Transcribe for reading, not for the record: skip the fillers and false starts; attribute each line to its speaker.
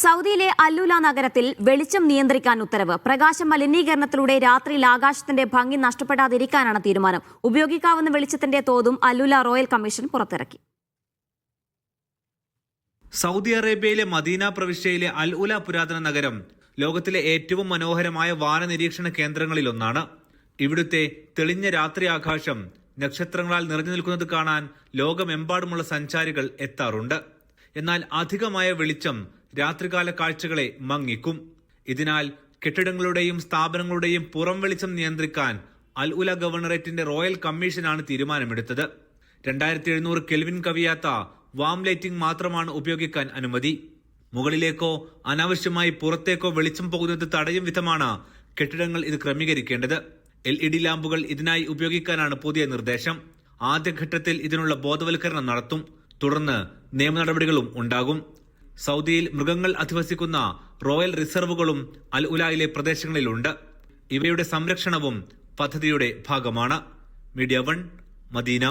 Speaker 1: സൗദിയിലെ അല്ലുല നഗരത്തിൽ വെളിച്ചം നിയന്ത്രിക്കാൻ ഉത്തരവ്. പ്രകാശ മലിനീകരണത്തിലൂടെ രാത്രിയിൽ ആകാശത്തിന്റെ ഭംഗി നഷ്ടപ്പെടാതിരിക്കാനാണ് തീരുമാനം. ഉപയോഗിക്കാവുന്ന വെളിച്ചത്തിന്റെ തോതും അല്ലുല റോയൽ കമ്മീഷൻ പുറത്തിറക്കി.
Speaker 2: സൗദി അറേബ്യയിലെ മദീന പ്രവിശ്യയിലെ അൽ ഉല പുരാതന നഗരം ലോകത്തിലെ ഏറ്റവും മനോഹരമായ വാന നിരീക്ഷണ കേന്ദ്രങ്ങളിലൊന്നാണ്. ഇവിടുത്തെ തെളിഞ്ഞ രാത്രി ആകാശം നക്ഷത്രങ്ങളാൽ നിറഞ്ഞു നിൽക്കുന്നത് കാണാൻ ലോകമെമ്പാടുമുള്ള സഞ്ചാരികൾ എത്താറുണ്ട്. എന്നാൽ അധികമായ വെളിച്ചം രാത്രികാല കാഴ്ചകളെ മങ്ങിക്കും. ഇതിനാൽ കെട്ടിടങ്ങളുടെയും സ്ഥാപനങ്ങളുടെയും പുറം വെളിച്ചം നിയന്ത്രിക്കാൻ അൽ ഉല ഗവർണറേറ്റിന്റെ റോയൽ കമ്മീഷനാണ് തീരുമാനമെടുത്തത്. 2700 കെൽവിൻ കവിയാത്ത വാം ലൈറ്റിംഗ് മാത്രമാണ് ഉപയോഗിക്കാൻ അനുമതി. മുകളിലേക്കോ അനാവശ്യമായി പുറത്തേക്കോ വെളിച്ചം പോകുന്നത് തടയും വിധമാണ് കെട്ടിടങ്ങൾ ഇത് ക്രമീകരിക്കേണ്ടത്. LED ലാമ്പുകൾ ഇതിനായി ഉപയോഗിക്കാനാണ് പുതിയ നിർദ്ദേശം. ആദ്യഘട്ടത്തിൽ ഇതിനുള്ള ബോധവൽക്കരണം നടത്തും. തുടർന്ന് നിയമ നടപടികളും ഉണ്ടാകും. സൗദിയിൽ മൃഗങ്ങൾ അധിവസിക്കുന്ന റോയൽ റിസർവുകളും അൽ ഉലയിലെ പ്രദേശങ്ങളിലുണ്ട്. ഇവയുടെ സംരക്ഷണവും പദ്ധതിയുടെ ഭാഗമാണ്. Media 1 Medina.